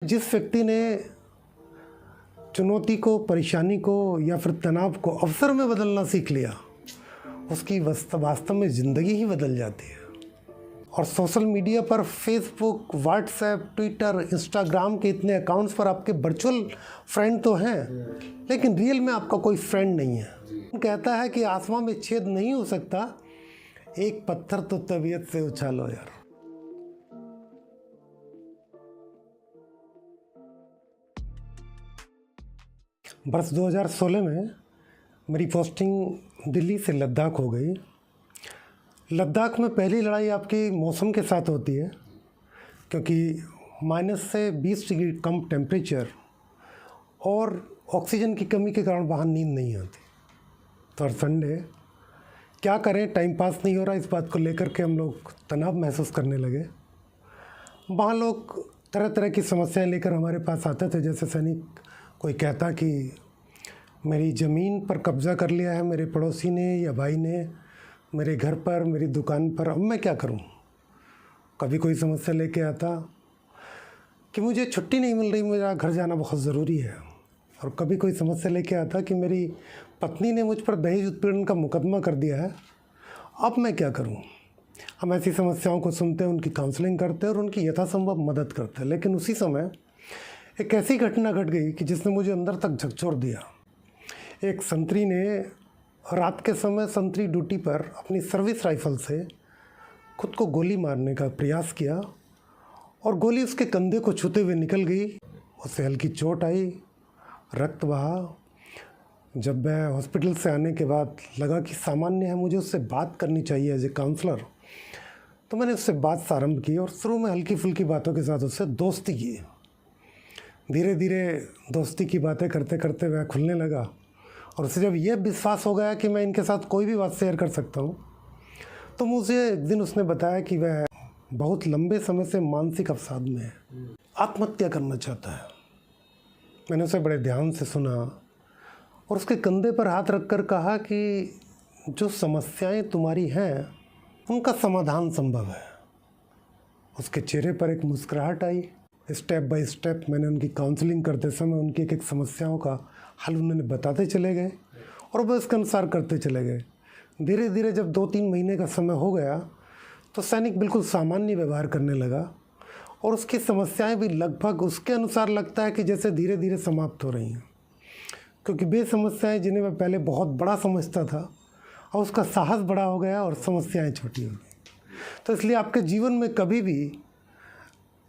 जिस व्यक्ति ने चुनौती को, परेशानी को या फिर तनाव को अवसर में बदलना सीख लिया, उसकी वास्तव में ज़िंदगी ही बदल जाती है। और सोशल मीडिया पर फेसबुक, व्हाट्सएप, ट्विटर, इंस्टाग्राम के इतने अकाउंट्स पर आपके वर्चुअल फ्रेंड तो हैं, लेकिन रियल में आपका कोई फ्रेंड नहीं है। कहता है कि आसमां में छेद नहीं हो सकता, एक पत्थर तो तबीयत से उछालो यार। वर्ष 2016 में मेरी पोस्टिंग दिल्ली से लद्दाख हो गई। लद्दाख में पहली लड़ाई आपकी मौसम के साथ होती है, क्योंकि माइनस से 20 डिग्री कम टेम्परेचर और ऑक्सीजन की कमी के कारण वहाँ नींद नहीं आती। तो हर संडे क्या करें, टाइम पास नहीं हो रहा, इस बात को लेकर के हम लोग तनाव महसूस करने लगे। वहाँ लोग तरह तरह की समस्याएं लेकर हमारे पास आते थे। जैसे सैनिक कोई कहता कि मेरी ज़मीन पर कब्ज़ा कर लिया है मेरे पड़ोसी ने या भाई ने, मेरे घर पर, मेरी दुकान पर, अब मैं क्या करूं। कभी कोई समस्या लेके आता कि मुझे छुट्टी नहीं मिल रही, मेरा घर जाना बहुत ज़रूरी है। और कभी कोई समस्या लेके आता कि मेरी पत्नी ने मुझ पर दहेज उत्पीड़न का मुकदमा कर दिया है, अब मैं क्या करूं। हम ऐसी समस्याओं को सुनते हैं, उनकी काउंसलिंग करते हैं और उनकी यथासंभव मदद करते हैं। लेकिन उसी समय एक ऐसी घटना घट गई कि जिसने मुझे अंदर तक झकझोर दिया। एक संतरी ने रात के समय संतरी ड्यूटी पर अपनी सर्विस राइफल से खुद को गोली मारने का प्रयास किया और गोली उसके कंधे को छूते हुए निकल गई। उसे हल्की चोट आई, रक्त बहा। जब मैं हॉस्पिटल से आने के बाद लगा कि सामान्य है, मुझे उससे बात करनी चाहिए एज ए काउंसलर, तो मैंने उससे बात आरंभ की और शुरू में हल्की फुल्की बातों के साथ उससे दोस्ती की। धीरे धीरे दोस्ती की बातें करते करते वह खुलने लगा और उसे जब यह विश्वास हो गया कि मैं इनके साथ कोई भी बात शेयर कर सकता हूँ, तो मुझे एक दिन उसने बताया कि वह बहुत लंबे समय से मानसिक अवसाद में है, आत्महत्या करना चाहता है। मैंने उसे बड़े ध्यान से सुना और उसके कंधे पर हाथ रखकर कहा कि जो समस्याएं तुम्हारी हैं उनका समाधान संभव है। उसके चेहरे पर एक मुस्कुराहट आई। स्टेप बाय स्टेप मैंने उनकी काउंसलिंग करते समय उनकी एक एक समस्याओं का हल उन्होंने बताते चले गए और वह उसके अनुसार करते चले गए। धीरे धीरे जब 2-3 महीने का समय हो गया तो सैनिक बिल्कुल सामान्य व्यवहार करने लगा और उसकी समस्याएं भी लगभग उसके अनुसार लगता है कि जैसे धीरे धीरे समाप्त हो रही हैं, क्योंकि वे समस्याएं जिन्हें मैं पहले बहुत बड़ा समझता था और उसका साहस बड़ा हो गया और समस्याएँ छोटी हो गई। तो इसलिए आपके जीवन में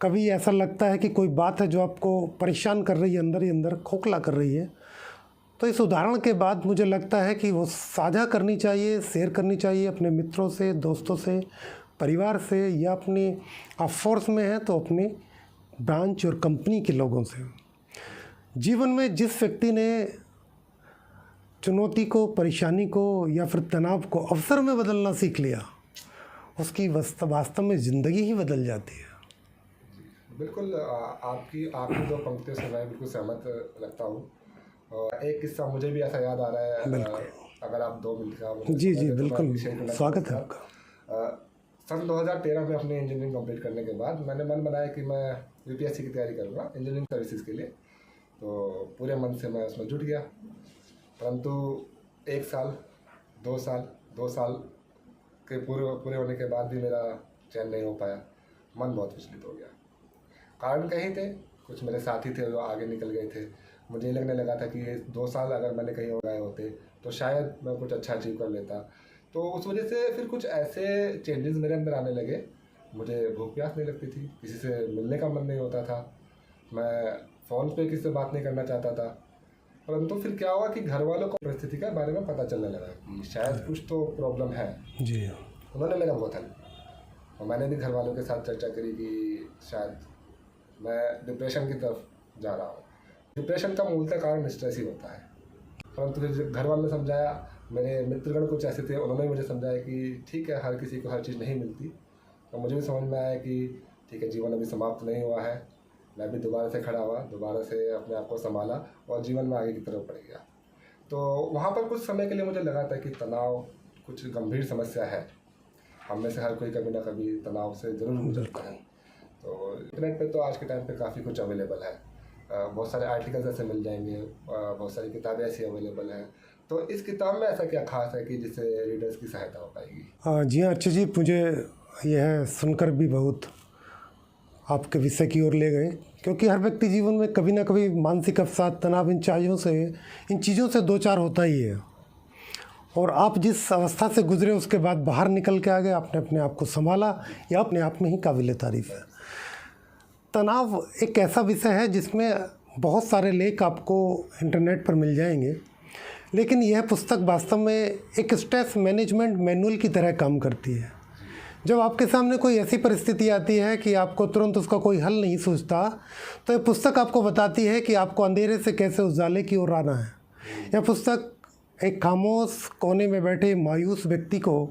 कभी ऐसा लगता है कि कोई बात है जो आपको परेशान कर रही है, अंदर ही अंदर खोखला कर रही है, तो इस उदाहरण के बाद मुझे लगता है कि वो साझा करनी चाहिए, शेयर करनी चाहिए अपने मित्रों से, दोस्तों से, परिवार से, या अपनी आप फोर्स में हैं तो अपनी ब्रांच और कंपनी के लोगों से। जीवन में जिस व्यक्ति ने चुनौती को, परेशानी को या फिर तनाव को अवसर में बदलना सीख लिया, उसकी वास्तव में ज़िंदगी ही बदल जाती है। बिल्कुल आपकी जो पंक्तियों से मैं बिल्कुल सहमत लगता हूँ। एक किस्सा मुझे भी ऐसा याद आ रहा है, अगर आप 2 मिनट का जी बिल्कुल, स्वागत है आपका। सन 2013 में अपनी इंजीनियरिंग कंप्लीट करने के बाद मैंने मन बनाया कि मैं यूपीएससी की तैयारी करूँगा इंजीनियरिंग सर्विसेज के लिए। तो पूरे मन से मैं उसमें जुट गया, परंतु 1 साल 2 साल के पूरे होने के बाद भी मेरा चयन नहीं हो पाया। मन बहुत विचलित हो गया। कारण कहीं थे, कुछ मेरे साथी थे जो आगे निकल गए थे। मुझे ये लगने लगा था कि ये 2 साल अगर मैंने कहीं और गए होते तो शायद मैं कुछ अच्छा अचीव कर लेता। तो उस वजह से फिर कुछ ऐसे चेंजेस मेरे अंदर आने लगे। मुझे भूख प्यास नहीं लगती थी, किसी से मिलने का मन नहीं होता था, मैं फ़ोन पे किसी से बात नहीं करना चाहता था। परंतु फिर क्या हुआ कि घर वालों को परिस्थिति के बारे में पता चलने लगा कि शायद कुछ तो प्रॉब्लम है जी। उन्होंने मेरा बहुत हेल्प, और मैंने भी घर वालों के साथ चर्चा करी कि शायद मैं डिप्रेशन की तरफ जा रहा हूँ। डिप्रेशन का मूलतः कारण स्ट्रेस ही होता है। परंतु फिर घर वालों ने समझाया, मेरे मित्रगण कुछ ऐसे थे, उन्होंने मुझे समझाया कि ठीक है, हर किसी को हर चीज़ नहीं मिलती। तो मुझे भी समझ में आया कि ठीक है, जीवन अभी समाप्त नहीं हुआ है। मैं भी दोबारा से खड़ा हुआ, दोबारा से अपने आप को संभाला और जीवन में आगे की तरफ बढ़ गया। तो वहाँ पर कुछ समय के लिए मुझे लगा था कि तनाव कुछ गंभीर समस्या है। हम में से हर कोई कभी ना कभी तनाव से ज़रूर गुजरता है। तो इंटरनेट पे तो आज के टाइम पे काफ़ी कुछ अवेलेबल है, बहुत सारे आर्टिकल्स ऐसे मिल जाएंगे, बहुत सारी किताबें ऐसी अवेलेबल हैं। तो इस किताब में ऐसा क्या खास है कि जिससे रीडर्स की सहायता हो पाएगी? जी हाँ अर्ची जी, मुझे यह सुनकर भी बहुत आपके विषय की ओर ले गए, क्योंकि हर व्यक्ति जीवन में कभी ना कभी मानसिक अवसाद, तनाव, इन चीज़ों से दो चार होता ही है। और आप जिस अवस्था से गुजरे उसके बाद बाहर निकल के आ गए, आपने अपने आप को संभाला, यह अपने आप में ही काबिल तारीफ़ है। तनाव एक ऐसा विषय है जिसमें बहुत सारे लेख आपको इंटरनेट पर मिल जाएंगे, लेकिन यह पुस्तक वास्तव में एक स्ट्रेस मैनेजमेंट मैनुअल की तरह काम करती है। जब आपके सामने कोई ऐसी परिस्थिति आती है कि आपको तुरंत उसका कोई हल नहीं सूझता, तो यह पुस्तक आपको बताती है कि आपको अंधेरे से कैसे उजाले की ओर आना है। यह पुस्तक एक खामोश कोने में बैठे मायूस व्यक्ति को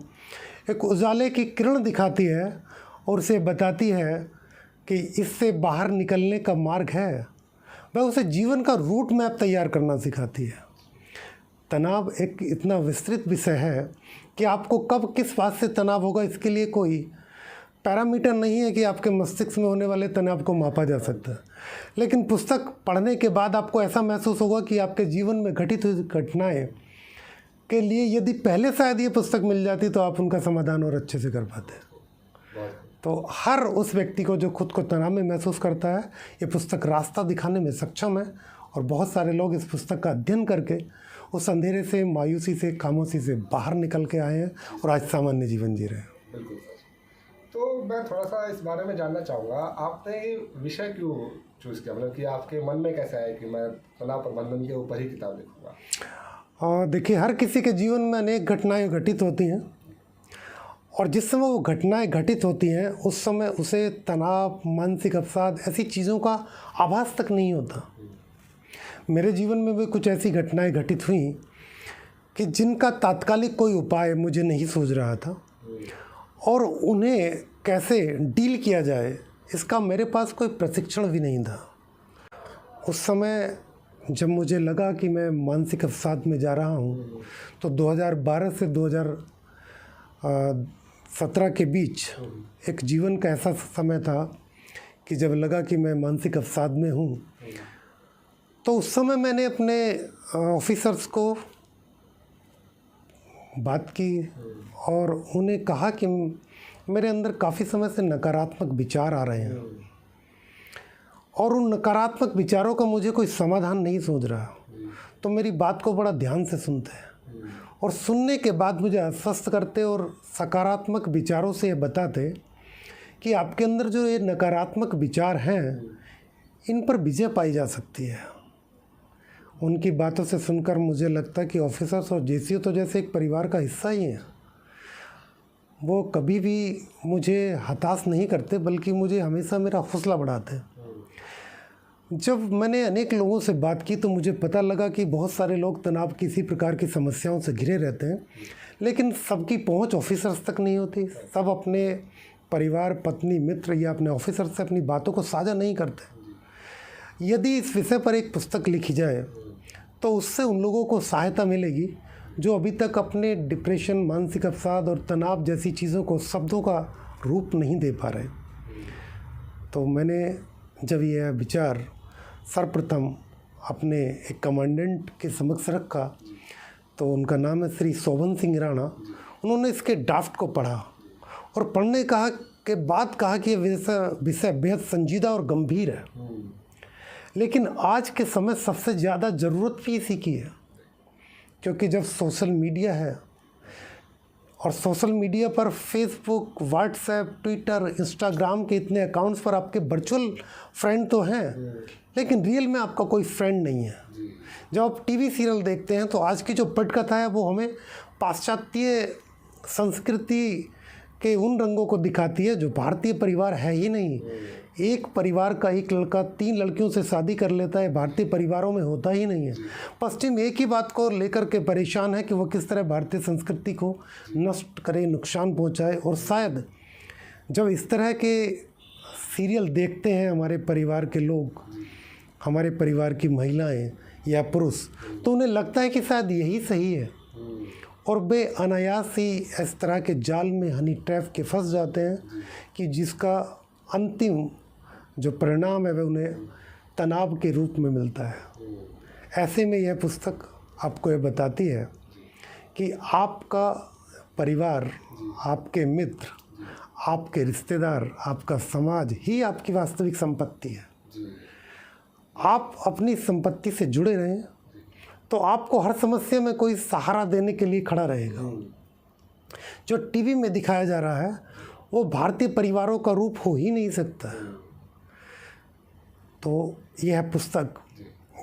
एक उजाले की किरण दिखाती है और उसे बताती है कि इससे बाहर निकलने का मार्ग है। वह उसे जीवन का रूट मैप तैयार करना सिखाती है। तनाव एक इतना विस्तृत विषय है कि आपको कब किस बात से तनाव होगा, इसके लिए कोई पैरामीटर नहीं है कि आपके मस्तिष्क में होने वाले तनाव को मापा जा सकता है। लेकिन पुस्तक पढ़ने के बाद आपको ऐसा महसूस होगा कि आपके जीवन में घटित हुई घटनाएं के लिए यदि पहले शायद ये पुस्तक मिल जाती तो आप उनका समाधान और अच्छे से कर पाते। तो हर उस व्यक्ति को जो खुद को तनाव में महसूस करता है, ये पुस्तक रास्ता दिखाने में सक्षम है। और बहुत सारे लोग इस पुस्तक का अध्ययन करके उस अंधेरे से, मायूसी से, खामोशी से बाहर निकल के आए हैं और आज सामान्य जीवन जी रहे हैं। बिल्कुल सर। तो मैं थोड़ा सा इस बारे में जानना चाहूँगा, आपने ये विषय क्यों चूज़ किया? मतलब कि आपके मन में कैसा है कि मैं तनाव प्रबंधन के ऊपर ही किताब लिखूँगा? देखिए, हर किसी के जीवन में अनेक घटनाएं घटित होती हैं, और जिस समय वो घटनाएं घटित होती हैं उस समय उसे तनाव, मानसिक अवसाद, ऐसी चीज़ों का आभास तक नहीं होता। मेरे जीवन में भी कुछ ऐसी घटनाएं घटित हुई कि जिनका तात्कालिक कोई उपाय मुझे नहीं सूझ रहा था, और उन्हें कैसे डील किया जाए इसका मेरे पास कोई प्रशिक्षण भी नहीं था। उस समय जब मुझे लगा कि मैं मानसिक अवसाद में जा रहा हूँ, तो 2012 से 2017 के बीच एक जीवन का ऐसा समय था कि जब लगा कि मैं मानसिक अवसाद में हूँ, तो उस समय मैंने अपने ऑफिसर्स को बात की और उन्हें कहा कि मेरे अंदर काफ़ी समय से नकारात्मक विचार आ रहे हैं, और उन नकारात्मक विचारों का मुझे कोई समाधान नहीं सूझ रहा। तो मेरी बात को बड़ा ध्यान से सुनते हैं, और सुनने के बाद मुझे आश्वस्त करते और सकारात्मक विचारों से ये बताते कि आपके अंदर जो ये नकारात्मक विचार हैं, इन पर विजय पाई जा सकती है। उनकी बातों से सुनकर मुझे लगता है कि ऑफिसर्स और जेसीओ तो जैसे एक परिवार का हिस्सा ही हैं। वो कभी भी मुझे हताश नहीं करते, बल्कि मुझे हमेशा मेरा हौसला बढ़ाते हैं। जब मैंने अनेक लोगों से बात की तो मुझे पता लगा कि बहुत सारे लोग तनाव किसी प्रकार की समस्याओं से घिरे रहते हैं, लेकिन सबकी पहुंच ऑफिसर्स तक नहीं होती। सब अपने परिवार, पत्नी, मित्र या अपने ऑफिसर से अपनी बातों को साझा नहीं करते। यदि इस विषय पर एक पुस्तक लिखी जाए तो उससे उन लोगों को सहायता मिलेगी जो अभी तक अपने डिप्रेशन, मानसिक अवसाद और तनाव जैसी चीज़ों को शब्दों का रूप नहीं दे पा रहे। तो मैंने जब यह विचार सर्वप्रथम अपने एक कमांडेंट के समक्ष रखा, तो उनका नाम है श्री शोभन सिंह राणा। उन्होंने इसके ड्राफ्ट को पढ़ा और पढ़ने के बाद कहा कि यह विषय बेहद संजीदा और गंभीर है, लेकिन आज के समय सबसे ज़्यादा ज़रूरत भी इसी की है। क्योंकि जब सोशल मीडिया है, और सोशल मीडिया पर फेसबुक, व्हाट्सएप, ट्विटर, इंस्टाग्राम के इतने अकाउंट्स पर आपके वर्चुअल फ्रेंड तो हैं, लेकिन रियल में आपका कोई फ्रेंड नहीं है। जब आप टीवी सीरियल देखते हैं तो आज की जो पटकथा है वो हमें पाश्चात्य संस्कृति के उन रंगों को दिखाती है जो भारतीय परिवार है ही नहीं। एक परिवार का एक लड़का 3 लड़कियों से शादी कर लेता है, भारतीय परिवारों में होता ही नहीं है। पश्चिम एक ही बात को लेकर के परेशान है कि वो किस तरह भारतीय संस्कृति को नष्ट करे, नुकसान पहुंचाए। और शायद जब इस तरह के सीरियल देखते हैं हमारे परिवार के लोग, हमारे परिवार की महिलाएं या पुरुष, तो उन्हें लगता है कि शायद यही सही है, और वे अनायास ही इस तरह के जाल में, हनी ट्रैप के फंस जाते हैं कि जिसका अंतिम जो परिणाम है वह उन्हें तनाव के रूप में मिलता है। ऐसे में यह पुस्तक आपको यह बताती है कि आपका परिवार, आपके मित्र, आपके रिश्तेदार, आपका समाज ही आपकी वास्तविक संपत्ति है। आप अपनी संपत्ति से जुड़े रहें तो आपको हर समस्या में कोई सहारा देने के लिए खड़ा रहेगा। जो टीवी में दिखाया जा रहा है वो भारतीय परिवारों का रूप हो ही नहीं सकता। तो यह पुस्तक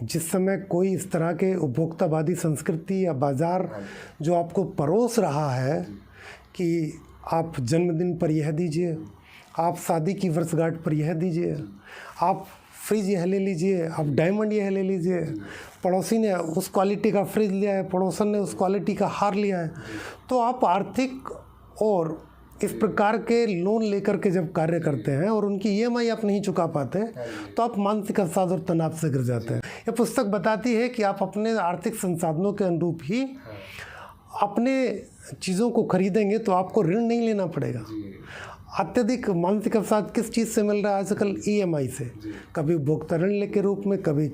जिस समय कोई इस तरह के उपभोक्तावादी संस्कृति या बाज़ार जो आपको परोस रहा है कि आप जन्मदिन पर यह दीजिए, आप शादी की वर्षगांठ पर यह दीजिए, आप फ्रिज यह ले लीजिए, आप डायमंड यह ले लीजिए, पड़ोसी ने उस क्वालिटी का फ्रिज लिया है, पड़ोसन ने उस क्वालिटी का हार लिया है, तो आप आर्थिक और इस प्रकार के लोन लेकर के जब कार्य करते हैं और उनकी ईएमआई आप नहीं चुका पाते तो आप मानसिक अवसाद और तनाव से गिर जाते हैं। यह पुस्तक बताती है कि आप अपने आर्थिक संसाधनों के अनुरूप ही अपने चीज़ों को खरीदेंगे तो आपको ऋण नहीं लेना पड़ेगा। अत्यधिक मानसिक अवसाद किस चीज़ से मिल रहा है आजकल? ईएमआई से। कभी उपभोक्ता ऋण के रूप में, कभी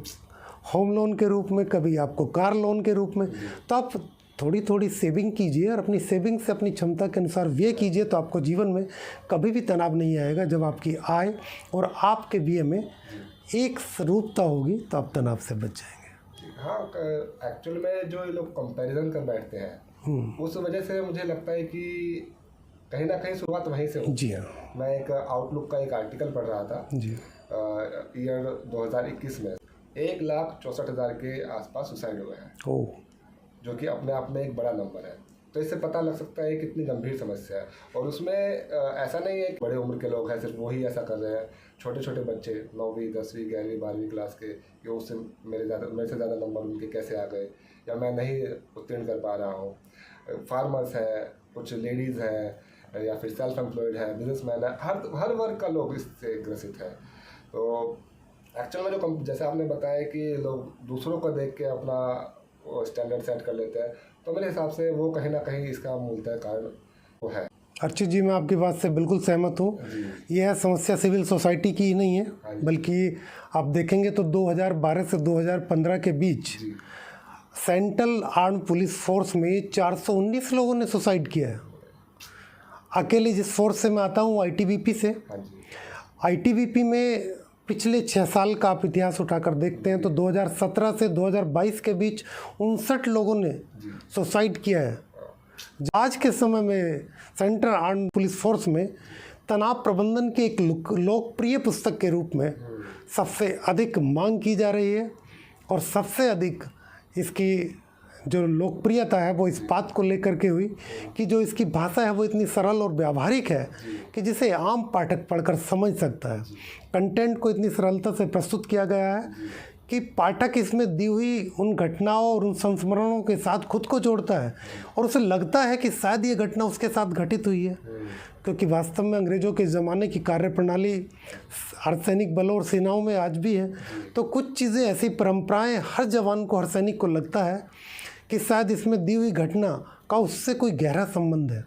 होम लोन के रूप में, कभी आपको कार लोन के रूप में। तो आप थोड़ी थोड़ी सेविंग कीजिए और अपनी सेविंग से अपनी क्षमता के अनुसार व्यय कीजिए तो आपको जीवन में कभी भी तनाव नहीं आएगा। जब आपकी आय और आपके व्यय में एक रूपता होगी तो आप तनाव से बच जाएंगे। हाँ, एक्चुअल में जो ये लोग कंपैरिजन कर बैठते हैं उस वजह से मुझे लगता है कि कहीं ना कहीं शुरुआत वहीं से होगी। जी हाँ। मैं एक आउटलुक का एक आर्टिकल पढ़ रहा था जी। ईयर 2021 में 1,64,000 के आसपास सुसाइड हुए हैं। ओह, जो कि अपने आप में एक बड़ा नंबर है। तो इससे पता लग सकता है कितनी गंभीर समस्या है। और उसमें ऐसा नहीं है कि बड़े उम्र के लोग हैं सिर्फ वही ऐसा कर रहे हैं। छोटे छोटे बच्चे 9वीं 10वीं 11वीं 12वीं क्लास के, कि उससे मेरे से ज़्यादा नंबर उनके कैसे आ गए, या मैं नहीं उत्तीर्ण कर पा रहा हूँ। फार्मर्स हैं, कुछ लेडीज़ हैं, या फिर सेल्फ एम्प्लॉयड है, बिजनेसमैन है, हर वर्ग का लोग इससे ग्रसित है। तो एक्चुअल में जो जैसे आपने बताया कि लोग दूसरों को देख के अपना स्टैंडर्ड सेट कर लेते हैं, तो मेरे हिसाब से वो कहीं ना कहीं इसका मूलतः कारण वो है। अर्चित जी, मैं आपकी बात से बिल्कुल सहमत हूँ। यह समस्या सिविल सोसाइटी की ही नहीं है, बल्कि आप देखेंगे तो 2012 से 2015 के बीच सेंट्रल आर्म पुलिस फोर्स में 419 लोगों ने सुसाइड किया है। अकेले जिस फोर्स से मैं आता हूँ आईटीबीपी से, आईटीबीपी में पिछले 6 साल का आप इतिहास उठाकर देखते हैं तो 2017 से 2022 के बीच 59 लोगों ने सुसाइड किया है। आज के समय में सेंट्रल आर्म पुलिस फोर्स में तनाव प्रबंधन की एक लोकप्रिय पुस्तक के रूप में सबसे अधिक मांग की जा रही है और सबसे अधिक इसकी जो लोकप्रियता है वो इस बात को लेकर के हुई कि जो इसकी भाषा है वो इतनी सरल और व्यावहारिक है कि जिसे आम पाठक पढ़कर समझ सकता है। कंटेंट को इतनी सरलता से प्रस्तुत किया गया है कि पाठक इसमें दी हुई उन घटनाओं और उन संस्मरणों के साथ खुद को जोड़ता है और उसे लगता है कि शायद ये घटना उसके साथ घटित हुई है, क्योंकि वास्तव में अंग्रेज़ों के ज़माने की कार्यप्रणाली अर्धसैनिक बलों और सेनाओं में आज भी है। तो कुछ चीज़ें ऐसी परंपराएं हर जवान को, हर सैनिक को लगता है कि शायद इसमें दी हुई घटना का उससे कोई गहरा संबंध है,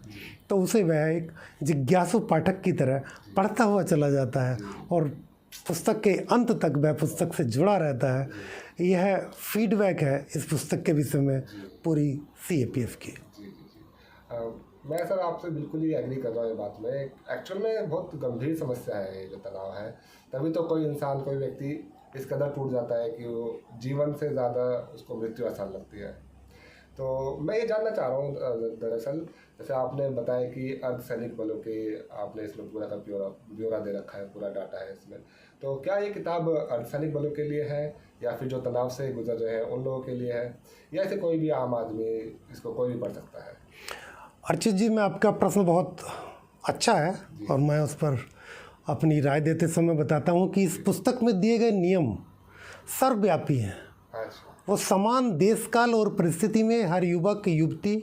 तो उसे वह एक जिज्ञासु पाठक की तरह पढ़ता हुआ चला जाता है और पुस्तक के अंत तक वह पुस्तक से जुड़ा रहता है। यह फीडबैक है इस पुस्तक के विषय में पूरी CAPF की। मैं सर आपसे बिल्कुल ही एग्री कर रहा हूँ ये बात में। एक्चुअल में बहुत गंभीर समस्या है ये जो तनाव है, तभी तो कोई इंसान, कोई व्यक्ति इस कदर टूट जाता है कि वो जीवन से ज़्यादा उसको मृत्यु आसान लगती है। तो मैं ये जानना चाह रहा हूँ दरअसल, जैसे आपने बताया कि अर्धसैनिक बलों के आपने इसमें पूरा का ब्यौरा दे रखा है, पूरा डाटा है इसमें, तो क्या ये किताब अर्धसैनिक बलों के लिए है या फिर जो तनाव से गुजर रहे हैं उन लोगों के लिए है, या ऐसे कोई भी आम आदमी इसको कोई भी पढ़ सकता है? अर्चित जी, मैं आपका प्रश्न बहुत अच्छा है और मैं उस पर अपनी राय देते समय बताता हूँ कि इस पुस्तक में दिए गए नियम सर्वव्यापी हैं। वो समान देश काल और परिस्थिति में हर युवक युवती,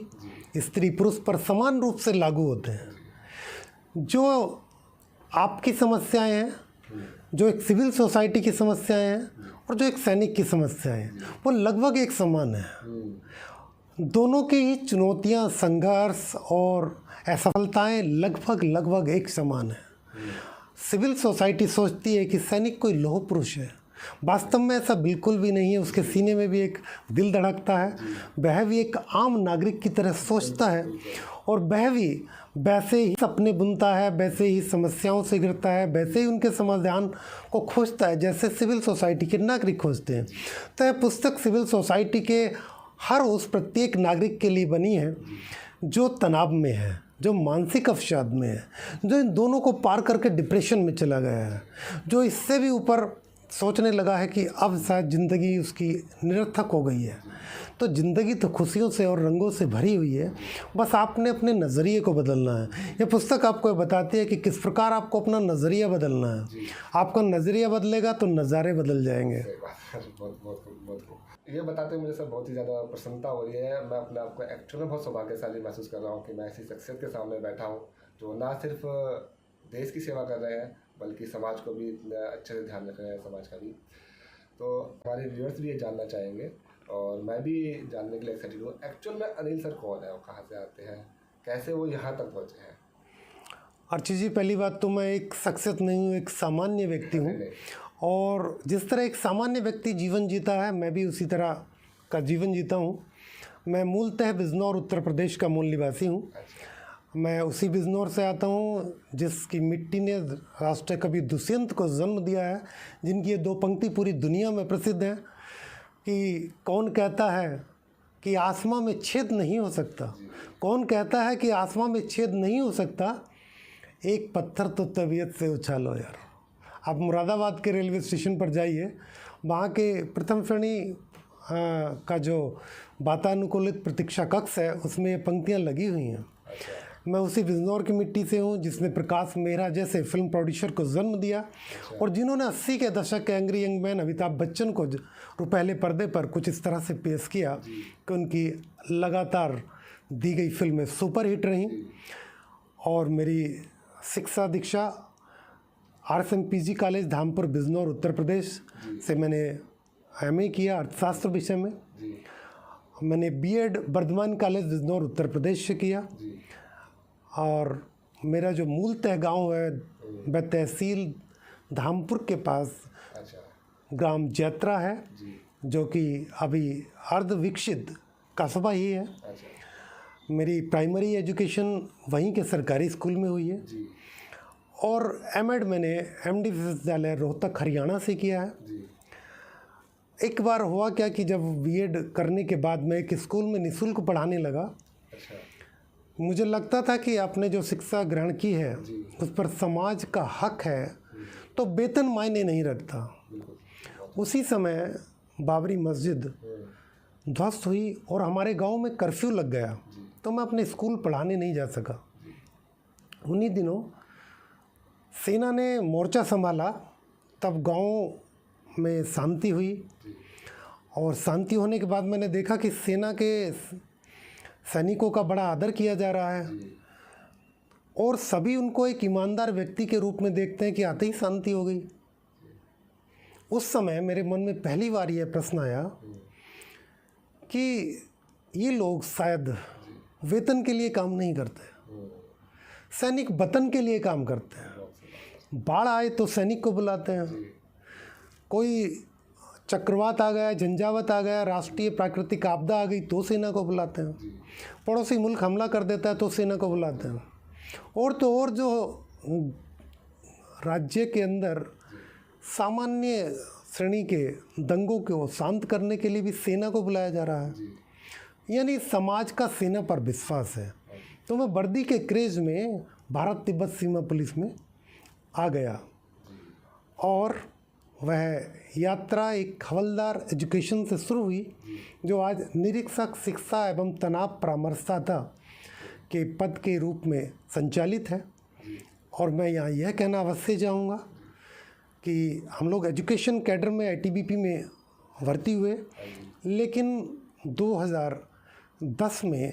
स्त्री पुरुष पर समान रूप से लागू होते हैं। जो आपकी समस्याएं हैं, जो एक सिविल सोसाइटी की समस्याएं हैं और जो एक सैनिक की समस्याएं हैं, वो लगभग एक समान है। दोनों की ही चुनौतियां, संघर्ष और असफलताएं लगभग एक समान है। सिविल सोसाइटी सोचती है कि सैनिक कोई लौह पुरुष है। वास्तव में ऐसा बिल्कुल भी नहीं है। उसके सीने में भी एक दिल धड़कता है, वह भी एक आम नागरिक की तरह सोचता है और वह भी वैसे ही सपने बुनता है, वैसे ही समस्याओं से घिरता है, वैसे ही उनके समाधान को खोजता है जैसे सिविल सोसाइटी के नागरिक खोजते हैं। तो यह पुस्तक सिविल सोसाइटी के हर उस प्रत्येक नागरिक के लिए बनी है जो तनाव में है, जो मानसिक अवसाद में है, जो इन दोनों को पार करके डिप्रेशन में चला गया है, जो इससे भी ऊपर सोचने लगा है कि अब शायद ज़िंदगी उसकी निरर्थक हो गई है। तो ज़िंदगी तो खुशियों से और रंगों से भरी हुई है, बस आपने अपने नज़रिए को बदलना है। ये पुस्तक आपको ये बताती है कि किस प्रकार आपको अपना नज़रिया बदलना है। आपका नज़रिया बदलेगा तो नज़ारे बदल जाएंगे। बहुत बहुत बहुत खूब। ये बताते हुए मुझे सर बहुत ही ज़्यादा प्रसन्नता हो रही है। मैं अपने आप को एक्चुअल में बहुत सौभाग्यशाली महसूस कर रहा हूँ कि मैं ऐसी शख्सियत के सामने बैठा हूँ जो ना सिर्फ देश की सेवा कर रहे हैं बल्कि समाज को भी अच्छे से ध्यान रख रहे हैं, समाज का भी। तो हमारे व्यूअर्स भी ये जानना चाहेंगे और मैं भी जानने के लिए एक्साइटेड हूँ एक्चुअल में अनिल सर कौन है और कहाँ से आते हैं, कैसे वो यहाँ तक पहुँचे हैं। अर्ची जी, पहली बात तो मैं एक शख्सियत नहीं हूँ, एक सामान्य व्यक्ति हूँ और जिस तरह एक सामान्य व्यक्ति जीवन जीता है मैं भी उसी तरह का जीवन जीता हूँ। मैं मूलतः बिजनौर उत्तर प्रदेश का मूल निवासी हूँ। मैं उसी बिजनौर से आता हूँ जिसकी मिट्टी ने राष्ट्र कवि दुष्यंत को जन्म दिया है, जिनकी ये दो पंक्ति पूरी दुनिया में प्रसिद्ध हैं कि कौन कहता है कि आसमां में छेद नहीं हो सकता, कौन कहता है कि आसमां में छेद नहीं हो सकता, एक पत्थर तो तबीयत से उछालो यार। आप मुरादाबाद के रेलवे स्टेशन पर जाइए, वहाँ के प्रथम श्रेणी का जो वातानुकूलित प्रतीक्षा कक्ष है उसमें ये पंक्तियाँ लगी हुई हैं। मैं उसी बिजनौर की मिट्टी से हूँ जिसने प्रकाश मेहरा जैसे फिल्म प्रोड्यूसर को जन्म दिया और जिन्होंने 80 के दशक के angry young man Amitabh Bachchan को पहले पर्दे पर कुछ इस तरह से पेश किया कि उनकी लगातार दी गई फिल्में सुपरहिट रहीं। और मेरी शिक्षा दीक्षा RSMPG कॉलेज धामपुर बिजनौर उत्तर प्रदेश से मैंने MA किया अर्थशास्त्र विषय में। मैंने B.Ed वर्धमान कॉलेज बिजनौर उत्तर प्रदेश से किया और मेरा जो मूलतः गांव है वह तहसील धामपुर के पास ग्राम जैत्रा है जो कि अभी अर्ध विकसित कस्बा ही है। मेरी प्राइमरी एजुकेशन वहीं के सरकारी स्कूल में हुई है और M.Ed मैंने MD विश्वविद्यालय रोहतक हरियाणा से किया है। एक बार हुआ क्या कि जब B.Ed करने के बाद मैं एक स्कूल में निःशुल्क पढ़ाने लगा, मुझे लगता था कि आपने जो शिक्षा ग्रहण की है उस पर समाज का हक है तो वेतन मायने नहीं रखता। उसी समय बाबरी मस्जिद ध्वस्त हुई और हमारे गांव में कर्फ्यू लग गया तो मैं अपने स्कूल पढ़ाने नहीं जा सका। उन्हीं दिनों सेना ने मोर्चा संभाला, तब गांव में शांति हुई और शांति होने के बाद मैंने देखा कि सेना के सैनिकों का बड़ा आदर किया जा रहा है और सभी उनको एक ईमानदार व्यक्ति के रूप में देखते हैं कि आते ही शांति हो गई। उस समय मेरे मन में पहली बार यह प्रश्न आया कि ये लोग शायद वेतन के लिए काम नहीं करते, सैनिक वतन के लिए काम करते हैं। बाढ़ आए तो सैनिक को बुलाते हैं, कोई चक्रवात आ गया, झंझावत आ गया, राष्ट्रीय प्राकृतिक आपदा आ गई तो सेना को बुलाते हैं, पड़ोसी मुल्क हमला कर देता है तो सेना को बुलाते हैं। और तो और जो राज्य के अंदर सामान्य श्रेणी के दंगों को शांत करने के लिए भी सेना को बुलाया जा रहा है। यानी समाज का सेना पर विश्वास है। तो मैं वर्दी के क्रेज में भारत तिब्बत सीमा पुलिस में आ गया और वह यात्रा एक हवलदार एजुकेशन से शुरू हुई जो आज निरीक्षक शिक्षा एवं तनाव परामर्शदाता के पद के रूप में संचालित है। और मैं यहाँ यह कहना अवश्य चाहूँगा कि हम लोग एजुकेशन कैडर में ITBP में भर्ती हुए, लेकिन 2010 में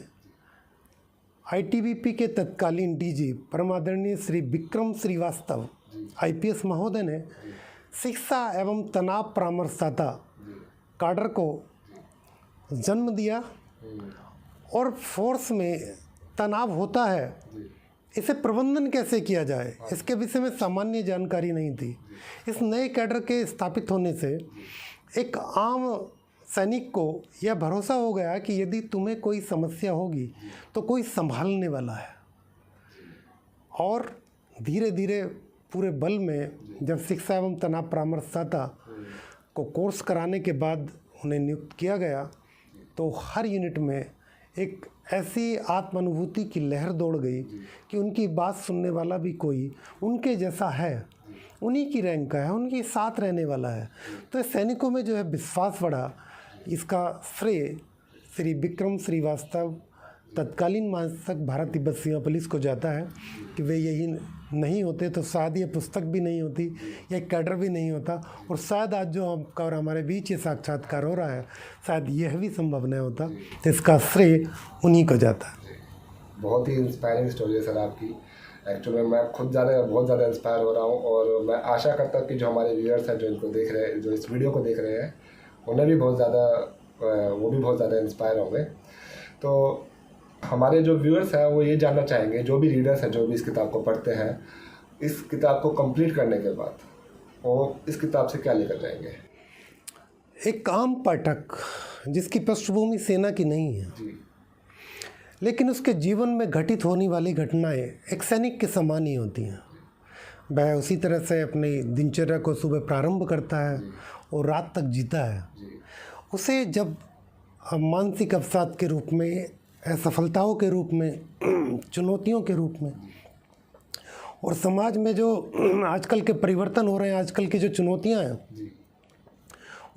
ITBP के तत्कालीन DG परमादरणीय श्री विक्रम श्रीवास्तव IPS महोदय ने शिक्षा एवं तनाव परामर्शदाता काडर को जन्म दिया। और फोर्स में तनाव होता है इसे प्रबंधन कैसे किया जाए, इसके विषय में सामान्य जानकारी नहीं थी। इस नए कैडर के स्थापित होने से एक आम सैनिक को यह भरोसा हो गया कि यदि तुम्हें कोई समस्या होगी तो कोई संभालने वाला है। और धीरे धीरे पूरे बल में जब शिक्षा एवं तनाव परामर्शदाता को कोर्स कराने के बाद उन्हें नियुक्त किया गया तो हर यूनिट में एक ऐसी आत्मानुभूति की लहर दौड़ गई कि उनकी बात सुनने वाला भी कोई उनके जैसा है, उन्हीं की रैंक का है, उनके साथ रहने वाला है। तो इस सैनिकों में जो है विश्वास बढ़ा। इसका श्रेय श्री विक्रम श्रीवास्तव तत्कालीन महानिदेशक भारत तिब्बत सीमा पुलिस को जाता है कि वे यही नहीं होते तो शायद ये पुस्तक भी नहीं होती, यह कैडर भी नहीं होता, और शायद आज जो हमका और हमारे बीच ये साक्षात्कार हो रहा है शायद यह भी संभव नहीं होता। तो इसका श्रेय उन्हीं को जाता है। बहुत ही इंस्पायरिंग स्टोरी है सर आपकी। एक्चुअली मैं खुद बहुत ज़्यादा इंस्पायर हो रहा हूँ और मैं आशा करता हूँ कि जो हमारे व्यूअर्स हैं जो इनको देख रहे हैं, जो इस वीडियो को देख रहे हैं, उन्हें भी बहुत ज़्यादा इंस्पायर होंगे। तो हमारे जो व्यूअर्स हैं वो ये जानना चाहेंगे, जो भी रीडर्स हैं जो भी इस किताब को पढ़ते हैं, इस किताब को कंप्लीट करने के बाद वो इस किताब से क्या लेकर जाएंगे? एक आम पाठक जिसकी पृष्ठभूमि सेना की नहीं है जी, लेकिन उसके जीवन में घटित होने वाली घटनाएं एक सैनिक के समान ही होती हैं। वह उसी तरह से अपनी दिनचर्या को सुबह प्रारंभ करता है और रात तक जीता है। उसे जब मानसिक अवसाद के रूप में, असफलताओं के रूप में, चुनौतियों के रूप में, और समाज में जो आजकल के परिवर्तन हो रहे हैं, आजकल की जो चुनौतियां हैं,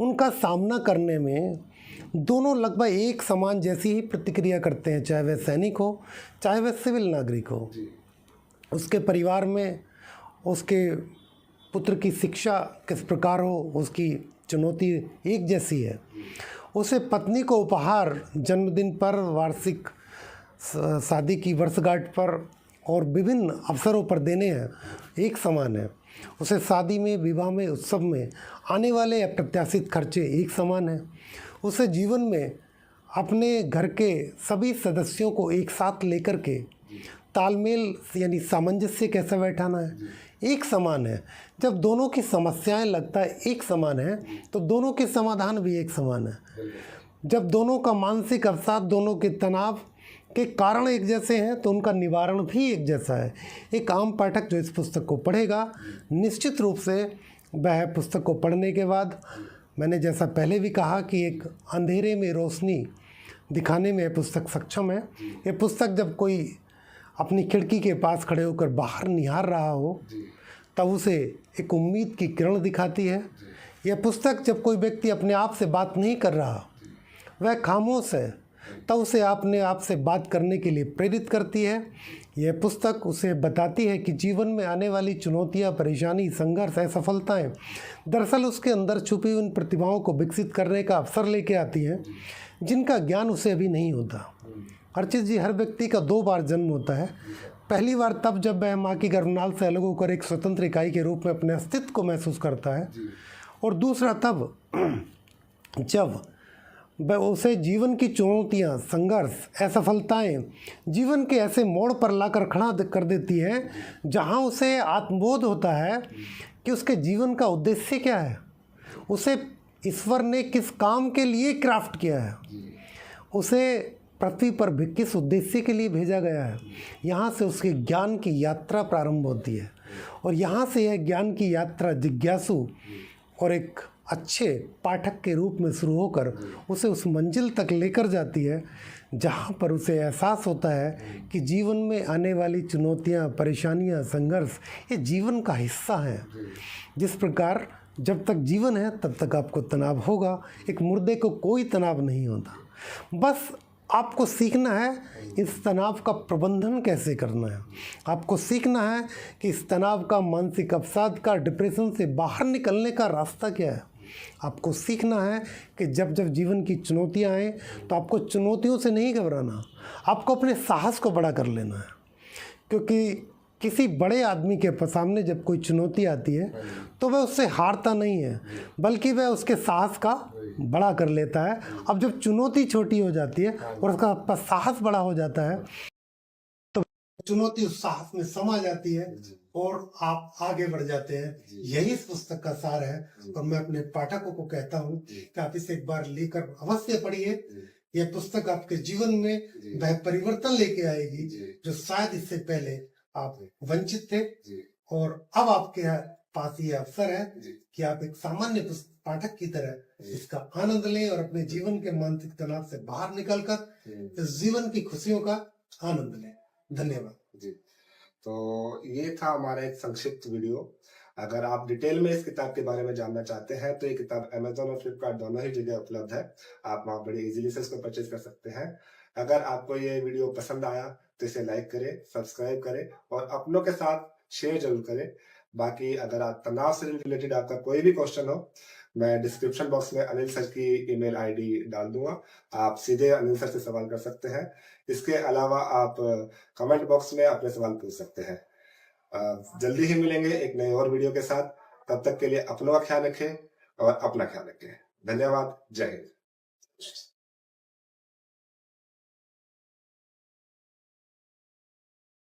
उनका सामना करने में दोनों लगभग एक समान जैसी ही प्रतिक्रिया करते हैं, चाहे वह सैनिक हो चाहे वह सिविल नागरिक हो। उसके परिवार में उसके पुत्र की शिक्षा किस प्रकार हो, उसकी चुनौती एक जैसी है। उसे पत्नी को उपहार जन्मदिन पर, वार्षिक शादी की वर्षगांठ पर और विभिन्न अवसरों पर देने हैं, एक समान है। उसे शादी में, विवाह में, उत्सव में आने वाले अप्रत्याशित खर्चे एक समान हैं। उसे जीवन में अपने घर के सभी सदस्यों को एक साथ लेकर के तालमेल यानी सामंजस्य कैसे बैठाना है, एक समान है। जब दोनों की समस्याएं लगता है एक समान है तो दोनों के समाधान भी एक समान है। जब दोनों का मानसिक अवसाद, दोनों के तनाव के कारण एक जैसे हैं तो उनका निवारण भी एक जैसा है। एक आम पाठक जो इस पुस्तक को पढ़ेगा, निश्चित रूप से वह पुस्तक को पढ़ने के बाद, मैंने जैसा पहले भी कहा कि एक अंधेरे में रोशनी दिखाने में यह पुस्तक सक्षम है। ये पुस्तक जब कोई अपनी खिड़की के पास खड़े होकर बाहर निहार रहा हो तब उसे एक उम्मीद की किरण दिखाती है। यह पुस्तक जब कोई व्यक्ति अपने आप से बात नहीं कर रहा, वह खामोश है, तब उसे अपने आप से बात करने के लिए प्रेरित करती है। यह पुस्तक उसे बताती है कि जीवन में आने वाली चुनौतियां, परेशानी, संघर्ष, असफलताएं दरअसल उसके अंदर छुपी उन प्रतिभाओं को विकसित करने का अवसर लेके आती हैं जिनका ज्ञान उसे अभी नहीं होता। अर्चित जी, हर व्यक्ति का 2 बार जन्म होता है। पहली बार तब जब वह माँ की गर्भनाल से अलग होकर एक स्वतंत्र इकाई के रूप में अपने अस्तित्व को महसूस करता है, और दूसरा तब जब वह उसे जीवन की चुनौतियाँ, संघर्ष, असफलताएं जीवन के ऐसे मोड़ पर लाकर खड़ा कर देती है जहाँ उसे आत्मबोध होता है कि उसके जीवन का उद्देश्य क्या है, उसे ईश्वर ने किस काम के लिए क्राफ्ट किया है, उसे पृथ्वी पर भी किस उद्देश्य के लिए भेजा गया है। यहाँ से उसके ज्ञान की यात्रा प्रारंभ होती है और यहाँ से यह ज्ञान की यात्रा जिज्ञासु और एक अच्छे पाठक के रूप में शुरू होकर उसे उस मंजिल तक लेकर जाती है जहाँ पर उसे एहसास होता है कि जीवन में आने वाली चुनौतियाँ, परेशानियाँ, संघर्ष ये जीवन का हिस्सा हैं। जिस प्रकार जब तक जीवन है तब तक आपको तनाव होगा, एक मुर्दे को कोई तनाव नहीं होता। बस आपको सीखना है इस तनाव का प्रबंधन कैसे करना है। आपको सीखना है कि इस तनाव का, मानसिक अवसाद का, डिप्रेशन से बाहर निकलने का रास्ता क्या है। आपको सीखना है कि जब जब जीवन की चुनौतियां आएँ तो आपको चुनौतियों से नहीं घबराना, आपको अपने साहस को बड़ा कर लेना है। क्योंकि किसी बड़े आदमी के सामने जब कोई चुनौती आती है तो वह उससे हारता नहीं है, बल्कि वह उसके साहस का बड़ा कर लेता है। अब जब चुनौती छोटी हो जाती है और उसका साहस बड़ा हो जाता है तो चुनौती उस साहस में समा जाती है और आप आगे बढ़ जाते हैं। यही इस पुस्तक का सार है और मैं अपने पाठकों को कहता हूँ कि आप इसे एक बार लेकर अवश्य पढ़िए। यह पुस्तक आपके जीवन में वह परिवर्तन लेके आएगी जो शायद इससे पहले आप वंचित थे और अब आपके पास ये अवसर है कि आप एक सामान्य पाठक की तरह इसका आनंद लें और अपने जीवन के मानसिक तनाव से बाहर निकलकर इस जीवन की खुशियों का आनंद लें। धन्यवाद जी। तो ये था हमारा एक संक्षिप्त वीडियो। अगर आप डिटेल में इस किताब के बारे में जानना चाहते हैं तो ये किताब अमेजोन और फ्लिपकार्ट दोनों ही जगह उपलब्ध है। आप वहाँ बड़े इजीली से इसको परचेज कर सकते हैं। अगर आपको ये वीडियो पसंद आया तो इसे लाइक करें, सब्सक्राइब करें और अपनों के साथ शेयर जरूर करें। बाकी अगर आप तनाव से रिलेटेड आपका कोई भी क्वेश्चन हो, मैं डिस्क्रिप्शन बॉक्स में अनिल सर की ईमेल आईडी डाल दूंगा, आप सीधे अनिल सर से सवाल कर सकते हैं। इसके अलावा आप कमेंट बॉक्स में अपने सवाल पूछ सकते हैं। जल्दी ही मिलेंगे एक नए और वीडियो के साथ। तब तक के लिए अपनों का ख्याल रखें और अपना ख्याल रखें। धन्यवाद। जय हिंद।